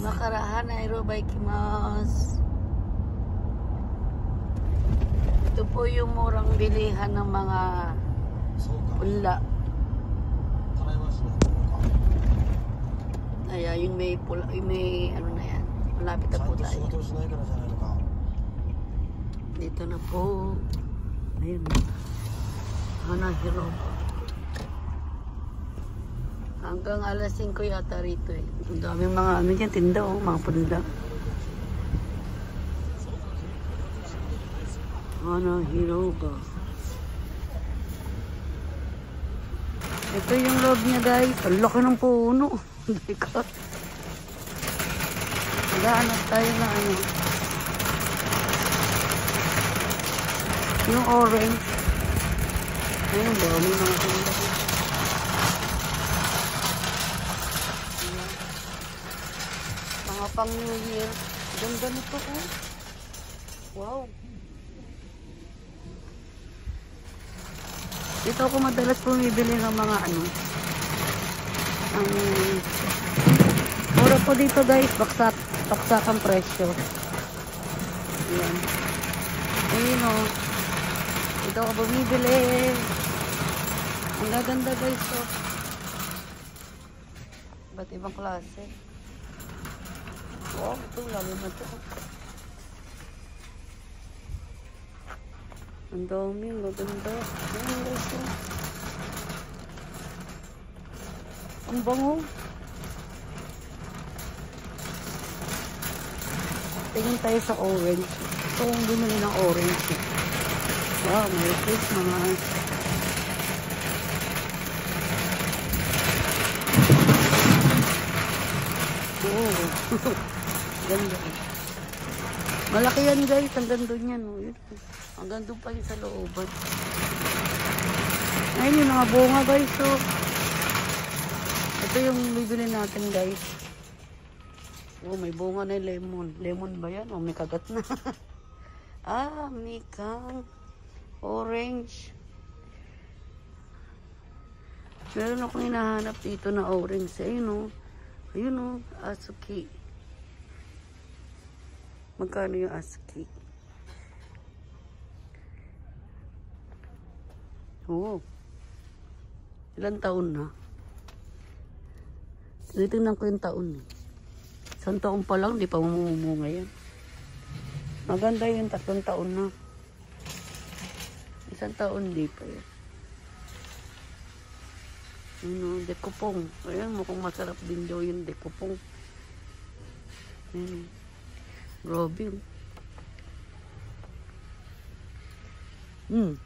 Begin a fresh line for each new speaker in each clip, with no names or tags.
Makarahan na ikimasu. Ito po yung murang bilihan ng mga pula. Kaya yung may pula, yung may ano na yan. Malapit na po tayo. Dito na po. Ayun. Hanahiro. Hanggang alas 5 yata rito eh. Ang daming mga ano dyan, tinda oh, mga punda. Hanahiro ba? Ito yung loob niya guys. Ang laki ng puno. Hindi ka. Maghanap tayo na ano. Yung orange. Ayun, dami mga tinda. Mga pang New Year. Ganda nito oh. Wow. Dito ako madalas bumibili ng mga ano. Mura po dito guys. Baksakang presyo. Ayan. Ayun oh. Dito ako bumibili. Ang gaganda guys oh. Ba't ibang klase? Wow, ito lalo na ito. Ang dami, ang gaganda. Ayan guys oh. Ang bango. Tingin tayo sa orange. Ito kung bumili ng orange. Wow, may fish naman. Oh, ganda. Malaki yan guys, ang ganda niyan. Ang ganda pa yun sa looban. Ayun yung mga bunga guys. So, ito yung bibili natin guys. Oh, may bunga na lemon. Lemon ba yan? Oh, may kagat na. Ah, may kang orange. Meron akong hinahanap dito na orange. Ayun o. Ayun o. Azuki. Magkano yung Azuki? Oo. Ilang taon na? Tinitingnan ko yung taon. Isang taon pa lang, di pa mumumunga yan. Maganda yung 3 taon na. Isang taon, di pa yan. Ano, dekupong. Ayan, mukhang masarap din daw yung dekupong. Ayan. Grabe.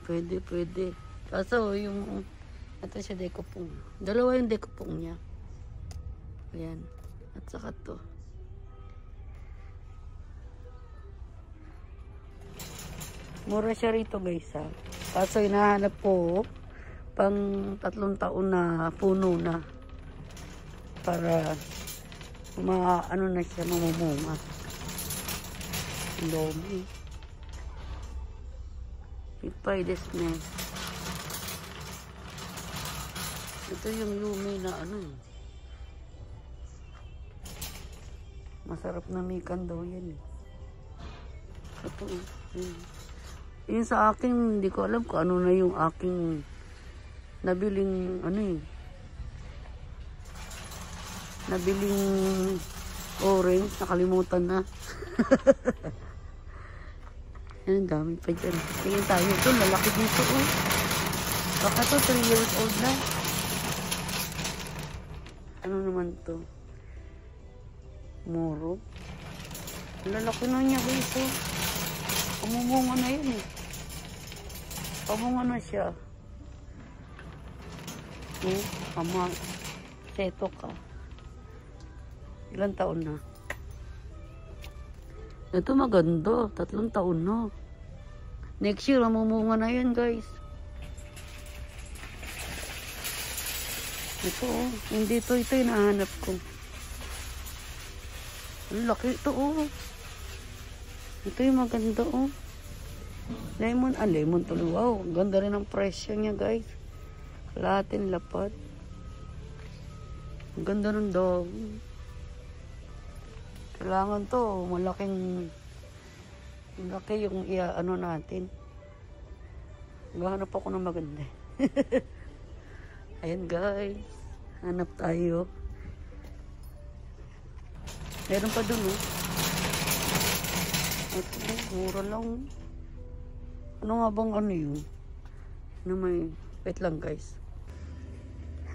Pwede. Kaso, yung ito siya dekupong. Dalawa yung dekupong niya. Ayan. At saka to. Mura siya rito guys ha. Kaso hinahanap po pang 3 taon na puno na. Para ano na siya, mamumunga. Ang dami. Ipay desme. Ito yung lumi na ano. Masarap na mikan daw yan eh. Ito yung sa akin, hindi ko alam kung ano na yung aking nabiling ano eh. Nabiling orange, nakalimutan na. Yan, dami pa dyan. Tingin tayo ito, lalaki dito oh. Baka to 3 years old na. Ano naman to? Moro. Lalaki na niya guys oh. Pamumunga na yun eh. Pamunga na siya. Ama. Seto ka. Ilang taon na? Ito maganda. 3 taon na. Next year, mamumunga na yun guys. Ito oh. Hindi ito yung nahanap ko. Ang laki ito oh. Ito yung maganda oh. Lemon. Lemon to. Wow. Ganda rin ang presyo niya guys. Latin lapad. Ang ganda ng dog. Kailangan to, malaki yung ano natin. Gahanap ako ng maganda. Ayan guys, hanap tayo. Meron pa dun oh. Ito, mura lang. Ano nga bang ano yun? Ano may, wait lang guys.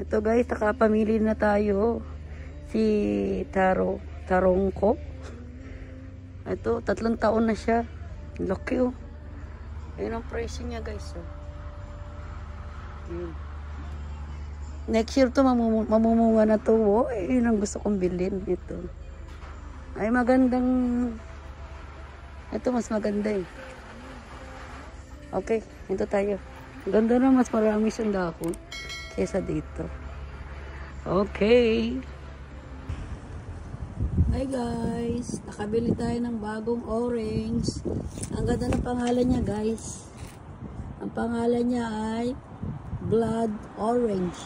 Ito guys, nakapamili na tayo. Si Tarongko. Ito, 3 taon na siya. Laki oh. Ayun ang price niya guys oh. Yun. Next year to mamumunga na to oh. Yun ang gusto kong bilhin ito. Ay magandang. Ito mas maganda eh. Okay, ito tayo. Ganda na, mas marami siyang dahon kesa dito. Okay. Hi guys, nakabili tayo ng bagong orange. Ang ganda ng pangalan niya guys. Ang pangalan niya ay Blood Orange.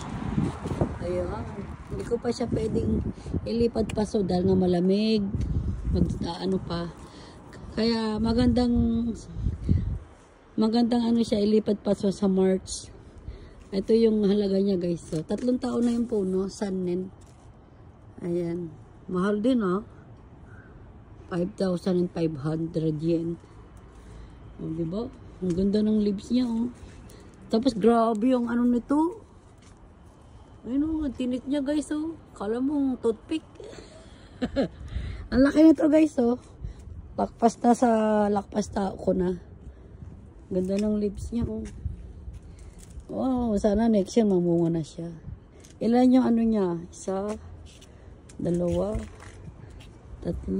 Ayun. Hindi ko pa siya pwedeng ilipat paso dahil nga malamig. Ano pa. Kaya magandang ano siya, ilipat paso sa March. Ito yung halaga niya guys. So, 3 taon na yung puno, Sannen. Ayan. Mahal din oh. 5,500 yen. O, diba? Ang ganda ng leaves niya oh. Tapos grabe yung ano nito. Ayun oh, ang tinik niya guys oh. Kala mo toothpick. Ang laki nito guys oh. Lakpas na ako na. Ganda ng leaves niya oh. Oh, sana next year mamunga na siya. Ilan yung ano niya? 1, 2, 3, 4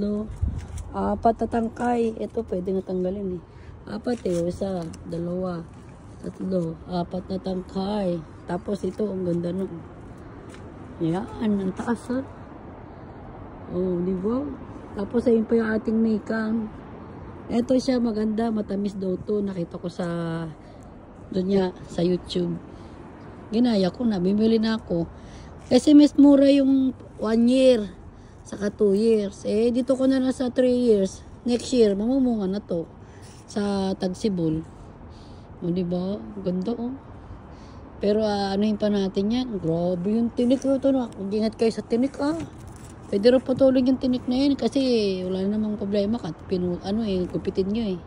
na tangkay. Ito pwede nga tanggalin eh. 4 eh. 1, 2, 3, 4 na tangkay. Tapos ito, ang ganda nun. Yan, ang taas ha. Oh, di ba? Tapos ayun pa yung ating mikang. Ito siya, maganda. Matamis daw to. Nakita ko sa doon niya, sa YouTube. Ginaya ko na. Bimili na ako. Kasi mas mura yung 1 year. Saka 2 years. Eh, dito ko na sa 3 years. Next year, mamumunga na to. Sa Tagsibol. O, diba? Ganda, oh. Pero, anuhin pa natin yan. Grabe yung tinik. Ito na. Ingat kayo sa tinik, ah. Pwede rin patuloy yung tinik na yan. Kasi, wala namang problema. Kupitin nyo, eh.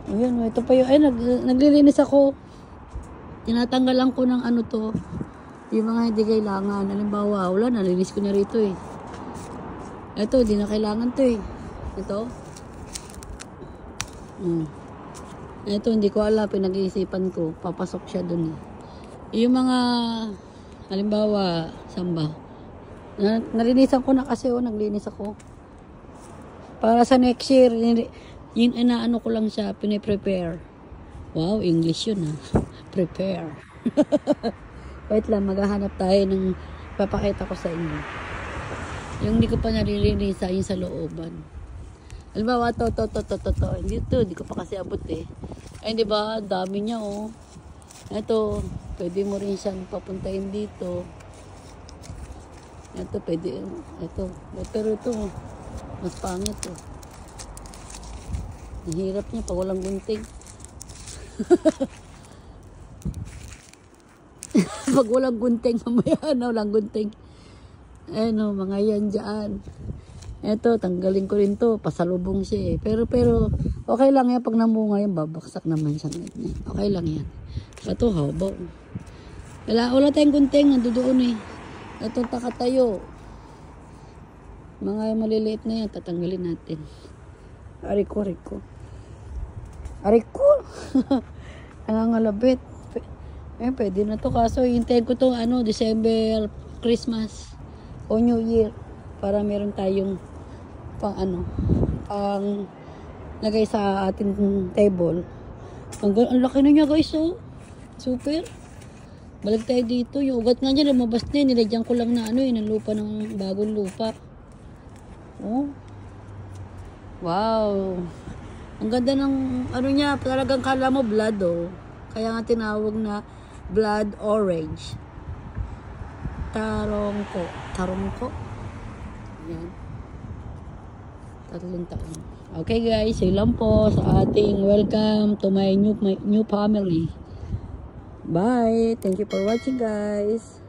Ayan, ito pa yung, ay, naglilinis ako. Tinatanggalan ko ng ano to. Yung mga hindi kailangan. Halimbawa, wala, nalinis ko na rito, eh. Ito, di na kailangan to, eh. Ito. Ito, hindi ko alam, pinag-iisipan ko. Papasok siya dun, eh. Yung mga, halimbawa, samba. Nalinisan ko na kasi, oh, naglinis ako. Para sa next year, yun, inaano ko lang siya, piniprepare. Wow, English yun, ha. Prepare. Wait lang, maghahanap tayo ng papakita ko sa inyo. Yung hindi ko pa nalilinisan, yung sa looban. Halimbawa, to. Hindi ko pa kasi abot, eh. Ay, di ba? Dami niya, oh. Ito, pwede mo rin siyang papuntahin dito. Ito, pwede. Ito. Pero ito, mas pangit, oh. Ang hirap niya pag walang gunting. Pag walang gunting, mamaya na walang gunting. Ano, mga yan dyan. Eto, tanggalin ko rin to. Pasalubong siya eh. Pero, okay lang yan. Pag namunga yan, babaksak naman siya. Okay lang yan. Ito, haba. Wala tayong gunting. Nandoon eh. Ito, takatayo. Mga maliliit na yan, tatanggalin natin. Ariko. Nangangalabit. Pwede na to. Kaso, hintayin ko to, December, Christmas, o New Year. Para meron tayong pang lagay sa ating table. Ang laki na niya guys, oh. Super. Balik tayo dito. Yung ugat nga niya, lumabas na. Nilagyan ko lang na ng lupa, ng bagong lupa. Oh. Wow. Ang ganda ng niya, talagang kala mo blood, oh. Kaya nga tinawag na blood orange. Tarongko. Yan. 3 taon. Okay guys, yun lang po sa ating welcome to my new family. Bye. Thank you for watching guys.